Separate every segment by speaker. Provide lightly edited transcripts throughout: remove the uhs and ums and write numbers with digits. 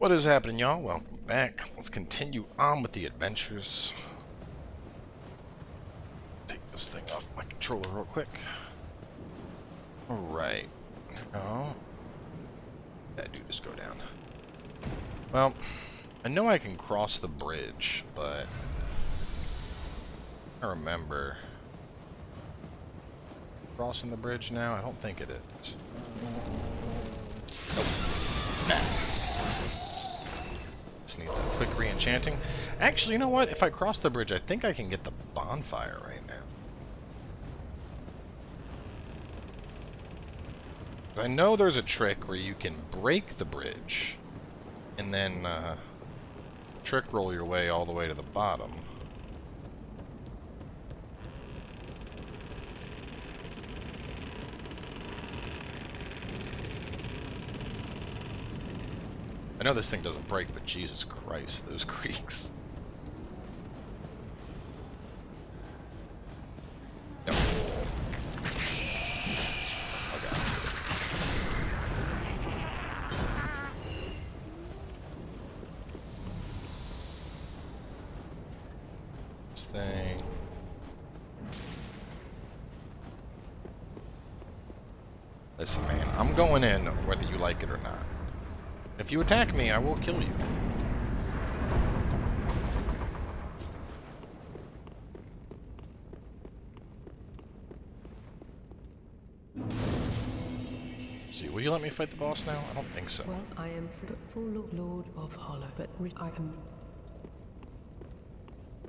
Speaker 1: What is happening, y'all? Welcome back. Let's continue on with the adventures. Take this thing off my controller real quick. Alright. Now, that dude just go down. Well, I know I can cross the bridge, but I remember crossing the bridge now. I don't think it is. Nope. Back. This needs a quick re-enchanting. Actually, you know what? If I cross the bridge, I think I can get the bonfire right now. I know there's a trick where you can break the bridge and then trick roll your way all the way to the bottom. I know this thing doesn't break, but Jesus Christ, those creaks. No. Okay. This thing. Listen, man, I'm going in whether you like it or not. If you attack me, I will kill you. Let's see, will you let me fight the boss now? I don't think so.
Speaker 2: Well, I am full Lord of Hollow, but I am...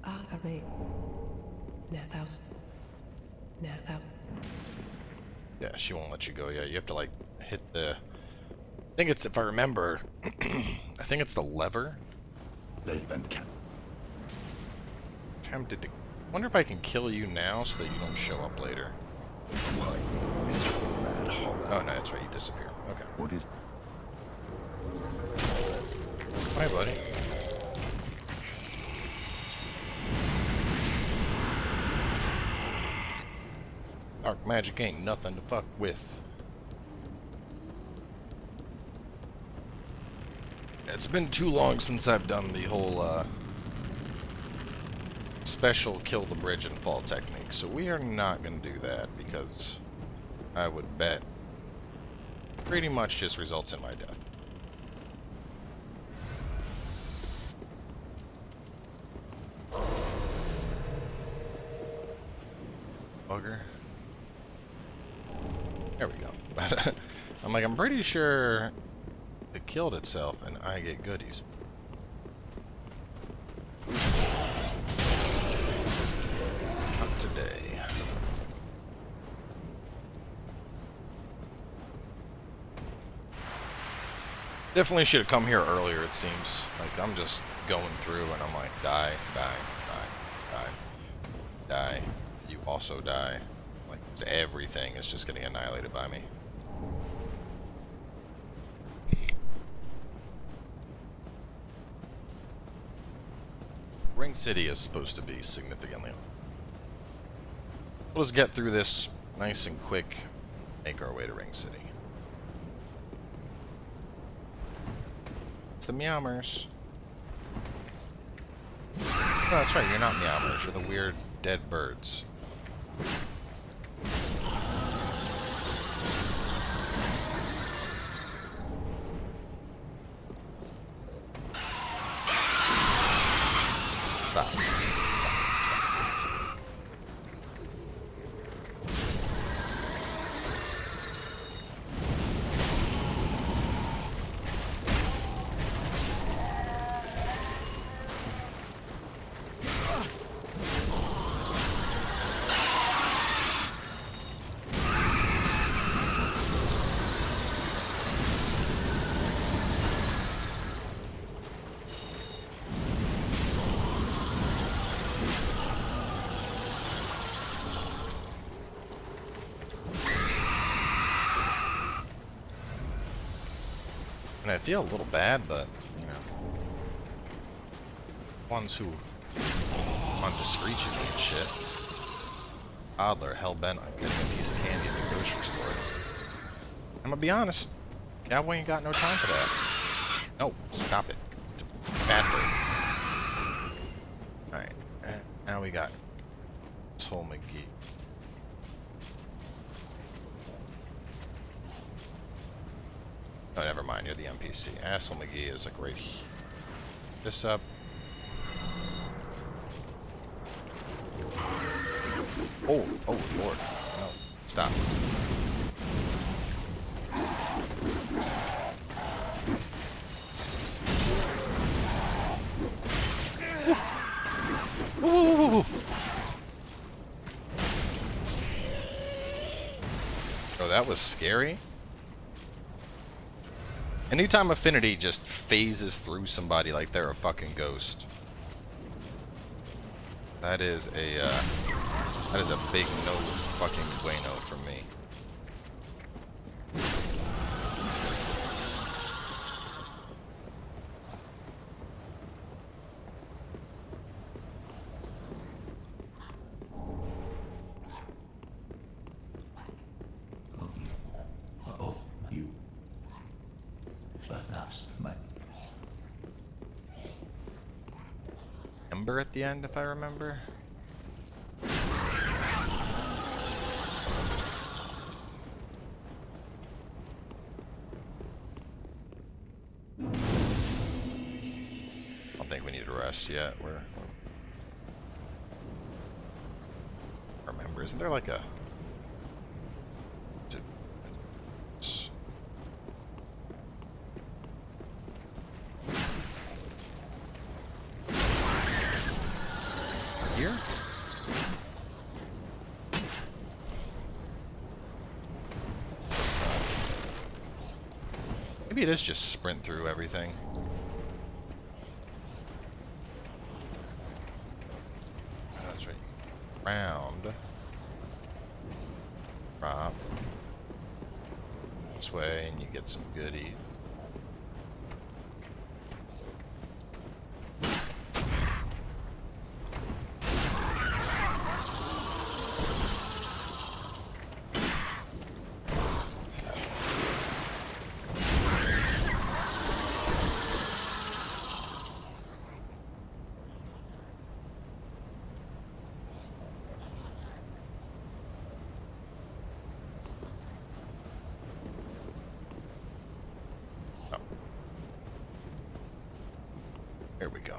Speaker 2: I mean... Now, thou...
Speaker 1: Yeah, she won't let you go. Yeah, you have to, like, hit the... I think it's, if I remember, I think it's the lever. Tempted to... wonder if I can kill you now so that you don't show up later. Oh, no, that's right, you disappear. Okay.
Speaker 3: What is...
Speaker 1: Hi, buddy. Dark magic ain't nothing to fuck with. It's been too long since I've done the whole special kill the bridge and fall technique, so we are not going to do that because I would bet pretty much just results in my death. Bugger. There we go. I'm like, I'm pretty sure it killed itself and I get goodies. Not today. Definitely should have come here earlier, it seems. Like, I'm just going through and I'm like, die, die, die, die, die. You also die. Like, everything is just getting annihilated by me. Ring City is supposed to be significantly. We'll just get through this nice and quick, make our way to Ring City. It's the Meowmers. Oh, that's right, you're not Meowmers, you're the weird dead birds. Stop. And I feel a little bad, but, you know, ones who want to screech at me and shit. Toddler hell-bent on getting a piece of candy at the grocery store. I'm gonna be honest, Cowboy ain't got no time for that. No, stop it. It's a bad bird. Alright, now we got Soul McGee. Oh, never mind, you're the NPC. Asshole McGee is a great... This up. Oh, oh lord. No, stop. Ooh. Oh, that was scary. Anytime Affinity just phases through somebody like they're a fucking ghost. That is a big no fucking bueno for me.
Speaker 3: Oh, you. But last, my.
Speaker 1: Ember at the end, if I remember. I don't think we need to rest yet. We're remember, isn't there like a... Here? Maybe it is just sprint through everything. That's right. Round. Drop. This way, and you get some goodies. Here we go.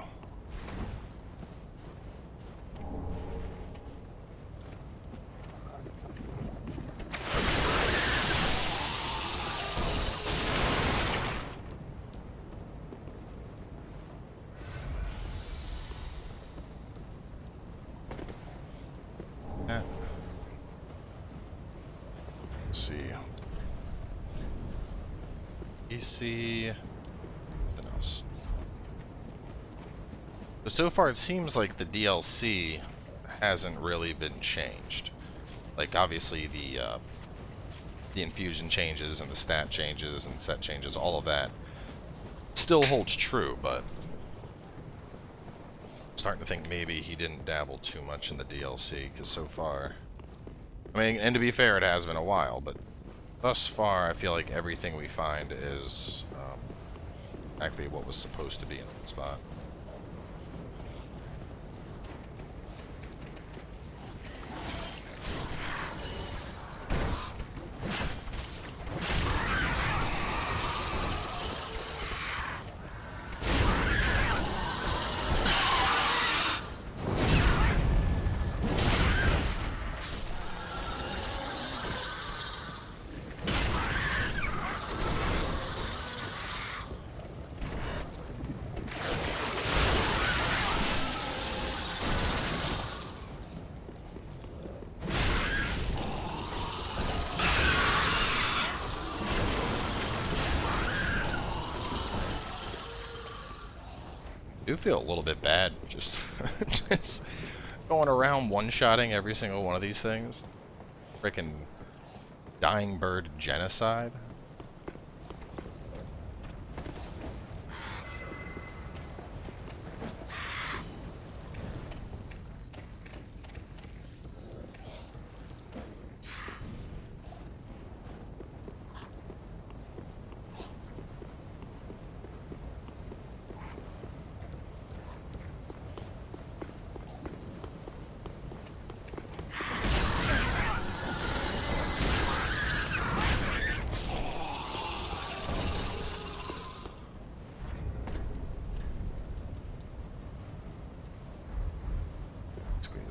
Speaker 1: Let's see. EC. Nothing else. But so far it seems like the DLC hasn't really been changed. Like obviously the infusion changes and the stat changes and set changes, all of that still holds true, but I'm starting to think maybe he didn't dabble too much in the DLC, because so far, I mean, and to be fair, it has been a while, but thus far I feel like everything we find is actually what was supposed to be in that spot. I do feel a little bit bad just going around one-shotting every single one of these things. Frickin' dying bird genocide.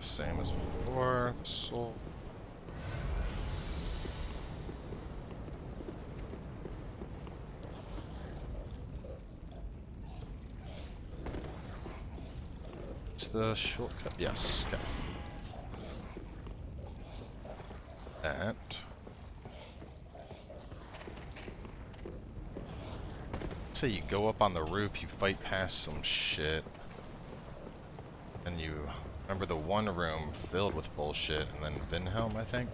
Speaker 1: same as before. The soul. It's the shortcut. Yes. Okay. That. So you go up on the roof, you fight past some shit, and you remember the one room filled with bullshit, and then Vinhelm, I think.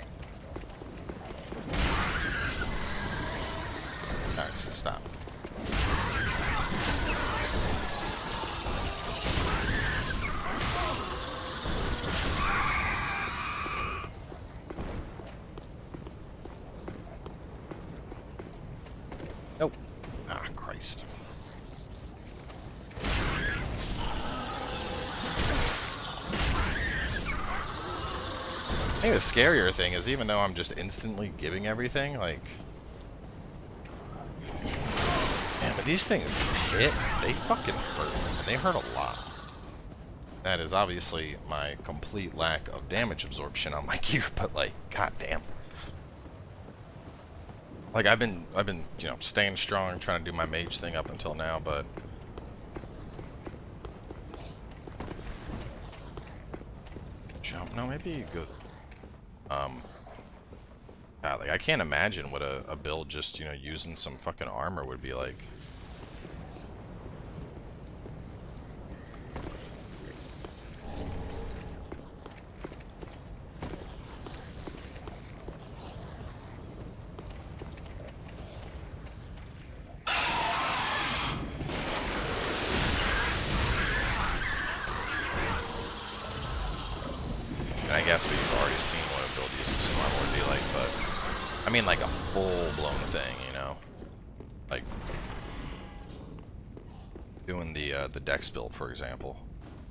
Speaker 1: Alright, so stop. Nope. Ah, Christ. I think the scarier thing is, even though I'm just instantly giving everything, like... Man, but these things hit, they fucking hurt. And they hurt a lot. That is obviously my complete lack of damage absorption on my gear, but like, goddamn. Like, I've been, you know, staying strong, trying to do my mage thing up until now, but... Jump? No, maybe you go... God, like, I can't imagine what a build just, you know, using some fucking armor would be like. And I guess we've already seen what a build using some armor would be like, but I mean like a full-blown thing, you know? Like doing the dex build, for example,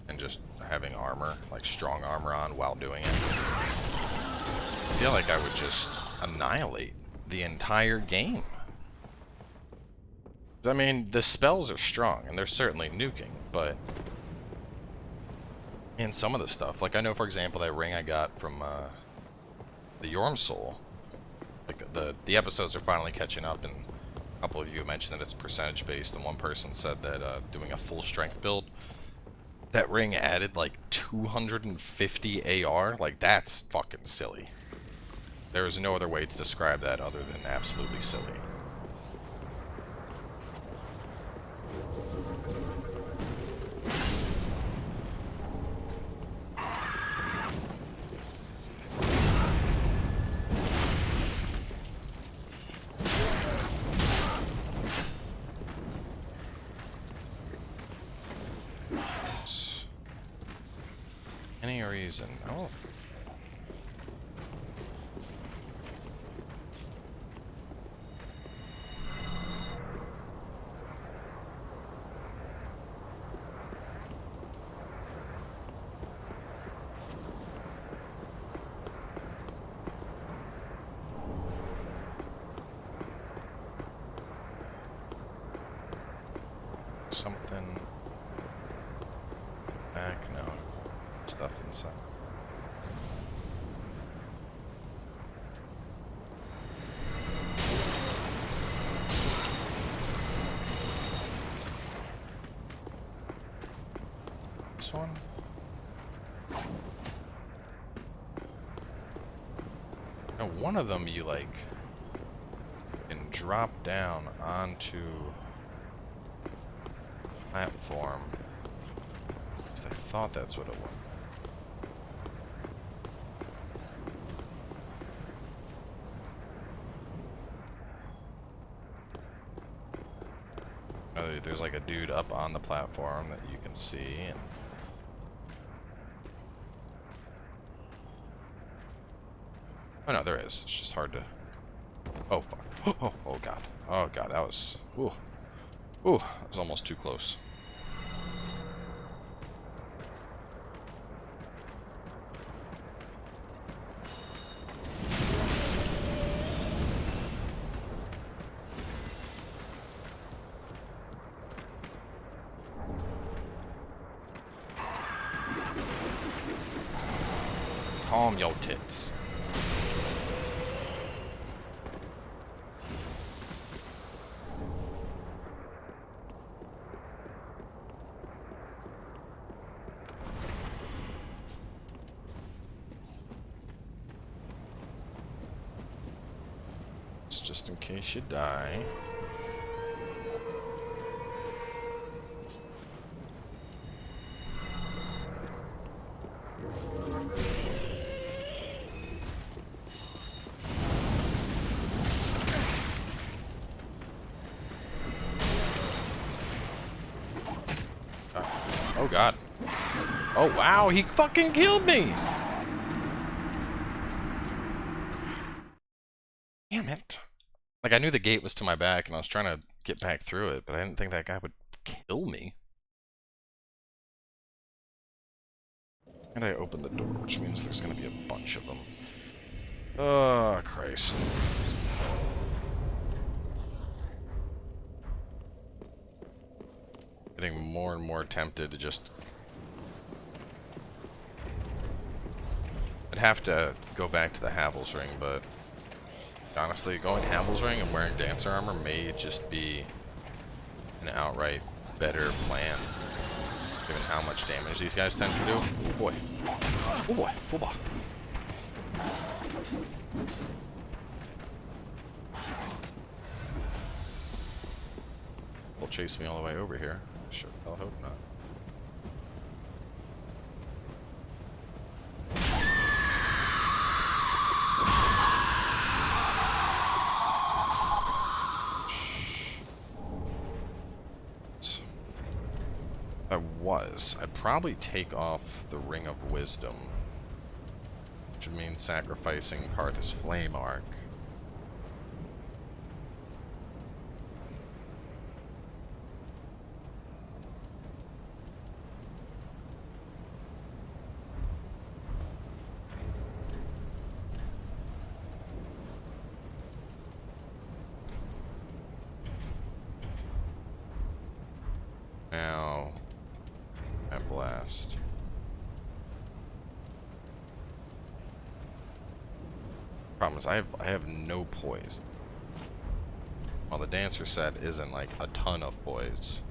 Speaker 1: and just having armor, like strong armor on while doing it. I feel like I would just annihilate the entire game. I mean, the spells are strong, and they're certainly nuking, but in some of the stuff, like I know, for example, that ring I got from the Yorm Soul, like the episodes are finally catching up, and a couple of you mentioned that it's percentage based, and one person said that doing a full strength build, that ring added like 250 AR. Like, that's fucking silly. There is no other way to describe that other than absolutely silly. Any reason? Oh. Something back? No. Stuff inside. This one? No, one of them you like can drop down onto platform. I thought that's what it was. There's like a dude up on the platform that you can see, and oh no, there is. It's just hard to. Oh fuck! Oh god! Oh god! That was. Ooh, ooh! That was almost too close. Calm your tits. It's just in case you die. Oh god. Oh wow, he fucking killed me! Damn it. Like, I knew the gate was to my back and I was trying to get back through it, but I didn't think that guy would kill me. And I opened the door, which means there's gonna be a bunch of them. Oh, Christ. Getting more and more tempted to just... I'd have to go back to the Havel's Ring, but honestly, going Havel's Ring and wearing Dancer Armor may just be an outright better plan, given how much damage these guys tend to do. Oh boy. Oh boy. Oh boy. Will chase me all the way over here. Sure, I'll hope not. I'd probably take off the Ring of Wisdom, which would mean sacrificing Karthus Flame Arc. Now, and blast. Problem is, I have no poise. Well, the Dancer set isn't like a ton of poise.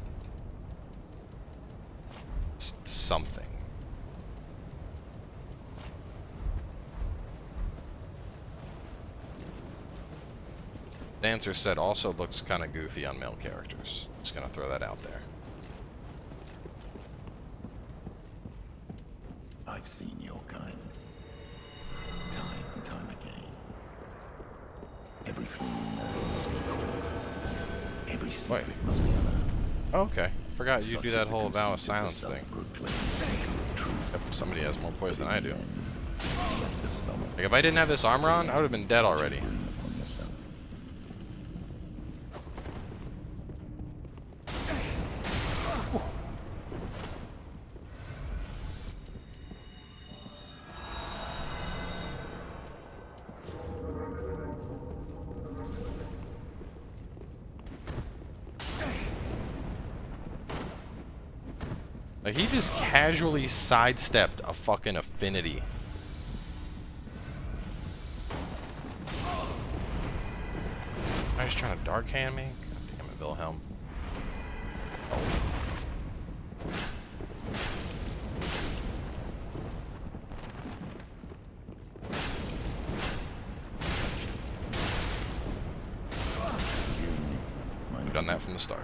Speaker 1: It's something. Dancer set also looks kind of goofy on male characters. Just gonna throw that out there.
Speaker 3: I've seen your kind. Time and time again. Every flaw must be caught. Every secret must be unearthed.
Speaker 1: Oh, okay. Forgot you do that whole vow of silence thing. Except somebody has more poise than I do. Like, if I didn't have this armor on, I would have been dead already. Like, he just casually sidestepped a fucking affinity. I was trying to dark hand me? God damn it, Wilhelm. Oh. We've done that from the start.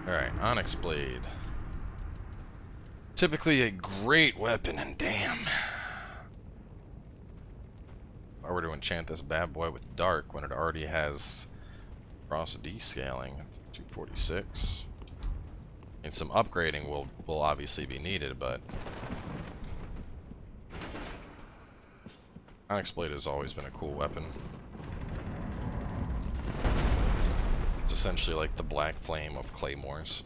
Speaker 1: Alright, Onyx Blade. Typically a great weapon, and damn. If I were to enchant this bad boy with Dark when it already has cross descaling, 246. And some upgrading will obviously be needed, but Onyx Blade has always been a cool weapon. It's essentially like the black flame of claymores.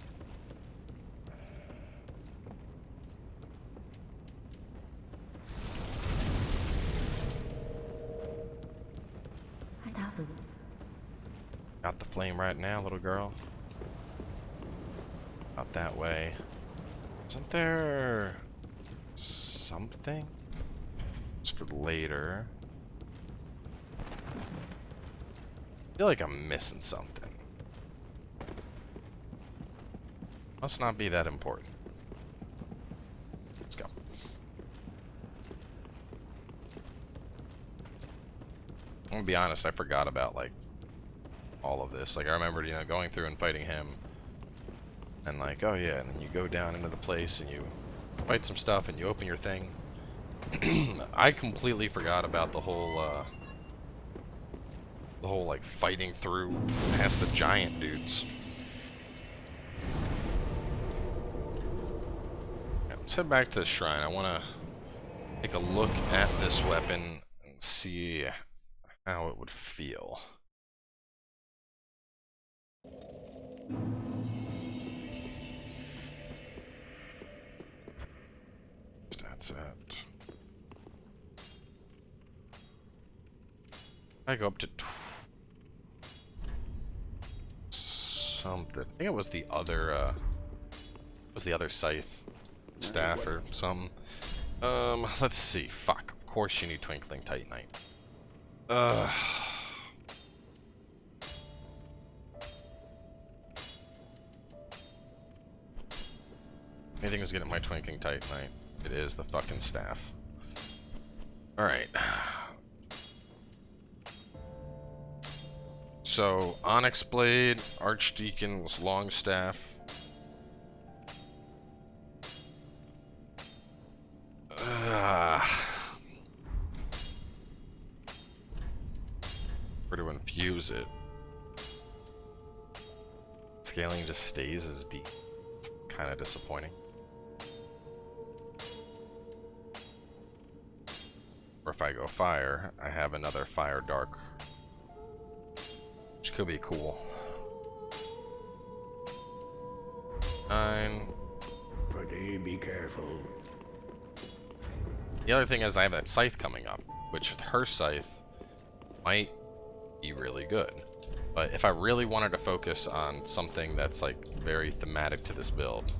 Speaker 1: Got the flame right now, little girl. Out that way. Isn't there something? It's for later. I feel like I'm missing something. Must not be that important. Let's go. I'm gonna be honest, I forgot about like all of this. Like I remembered, you know, going through and fighting him. And like, oh yeah, and then you go down into the place and you fight some stuff and you open your thing. I completely forgot about the whole like fighting through past the giant dudes. Yeah, let's head back to the shrine. I want to take a look at this weapon and see how it would feel. That's it. I go up to something. I think it was the other scythe staff or something. Let's see. Fuck. Of course you need Twinkling Titanite. Anything is getting my Twinkling Titanite. It is the fucking staff. Alright. So, Onyx Blade, Archdeacon's Longstaff. Where to infuse it? Scaling just stays as deep. It's kind of disappointing. Or if I go fire, I have another fire dark, which could be cool. 9.
Speaker 4: Pretty be careful.
Speaker 1: The other thing is I have that scythe coming up, which her scythe might be really good. But if I really wanted to focus on something that's like very thematic to this build,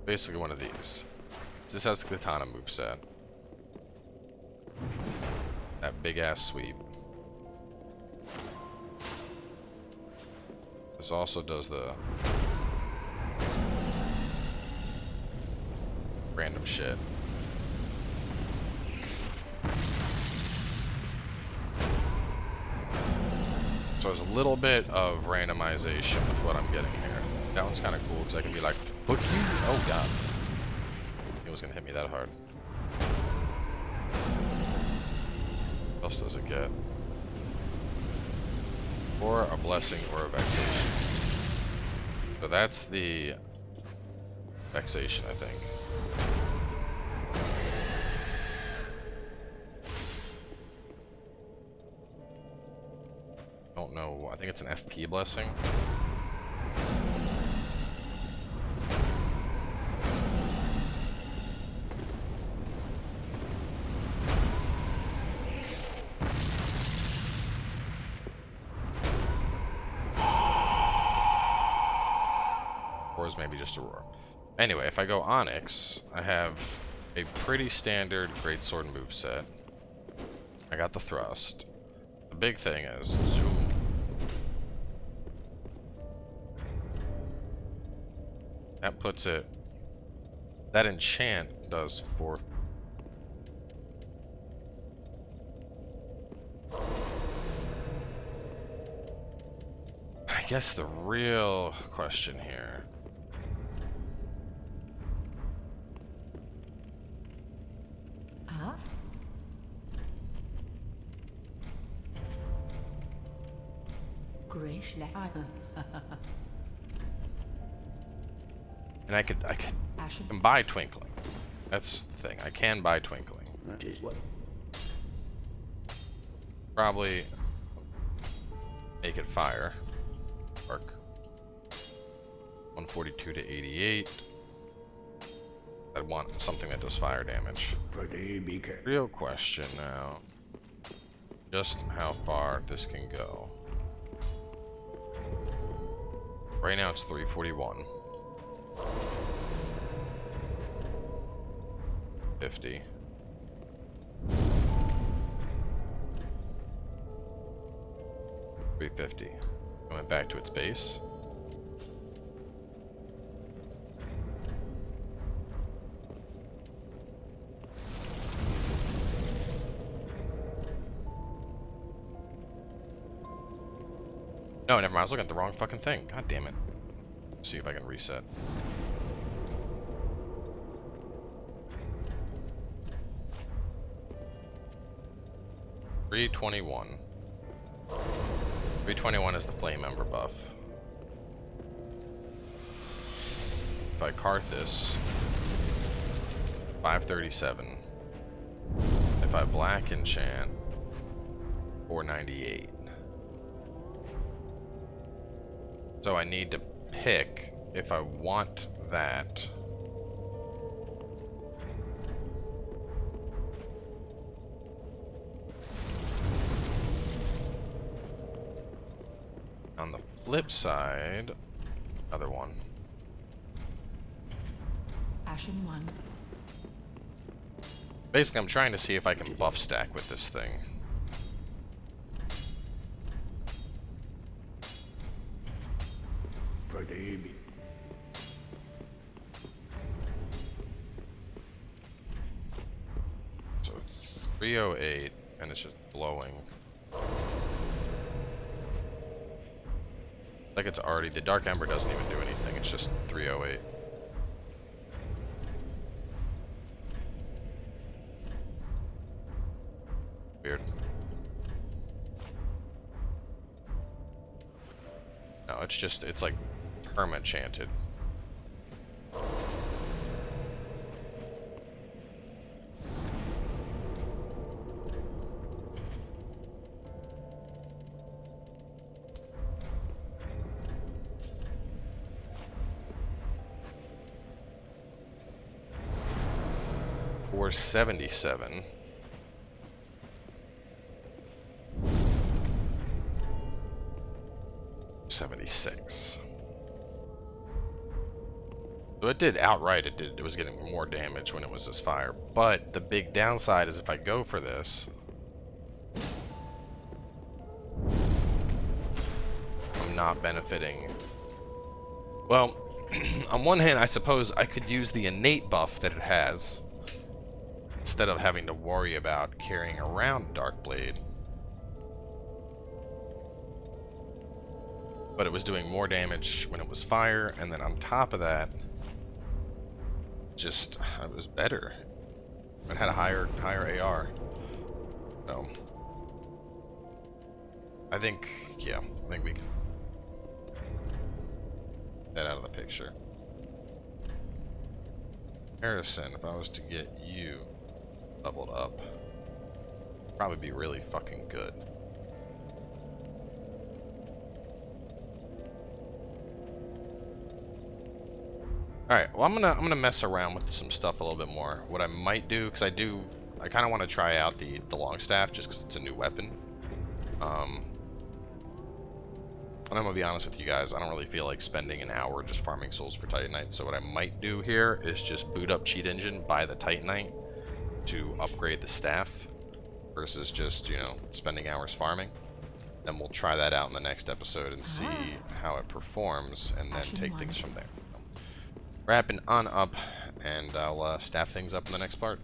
Speaker 1: basically one of these. This has the katana moveset. That big ass sweep. This also does the random shit. So there's a little bit of randomization with what I'm getting here. That one's kind of cool because I can be like, fuck you. Oh god. It was gonna hit me that hard. What else does it get? Or a blessing or a vexation. So that's the vexation, I think. Don't know. I think it's an FP blessing. Or is maybe just a roar. Anyway, if I go Onyx, I have a pretty standard greatsword moveset. I got the thrust. The big thing is zoom. That puts it. That enchant does 4. I guess the real question here.
Speaker 2: Ah?
Speaker 1: And I could can buy Twinkling. That's the thing. I can buy Twinkling.
Speaker 4: That is what.
Speaker 1: Probably make it fire. Arc. 142 to 88. I'd want something that does fire damage.
Speaker 4: Pretty be careful.
Speaker 1: Real question now. Just how far this can go. Right now it's 341. 50. $350. It went back to its base. No, never mind. I was looking at the wrong fucking thing. God damn it. Let's see if I can reset. $321. 321 is the flame ember buff. If I Karthus, 537. If I black enchant, 498. So I need to pick if I want that. On the flip side, other one.
Speaker 5: Ashen 1.
Speaker 1: Basically, I'm trying to see if I can buff stack with this thing.
Speaker 4: Protein.
Speaker 1: So 308, and it's just blowing. Like it's already, the Dark Ember doesn't even do anything, it's just 308. Weird. No, it's just, it's like perma chanted. Or 77. $76. So it did outright, it was getting more damage when it was this fire. But the big downside is if I go for this, I'm not benefiting. Well, on one hand, I suppose I could use the innate buff that it has instead of having to worry about carrying around Dark Blade. But it was doing more damage when it was fire, and then on top of that, just it was better. It had a higher AR. So I think, yeah, I think we can get that out of the picture. Harrison, if I was to get you leveled up, probably be really fucking good. Alright, well I'm gonna mess around with some stuff a little bit more. What I might do, because I kind of want to try out the longstaff just because it's a new weapon. And I'm gonna be honest with you guys, I don't really feel like spending an hour just farming souls for Titanite. So what I might do here is just boot up Cheat Engine, buy the Titanite to upgrade the staff, versus just, you know, spending hours farming. Then we'll try that out in the next episode and see how it performs, and then take things from there. Wrapping on up, and I'll staff things up in the next part.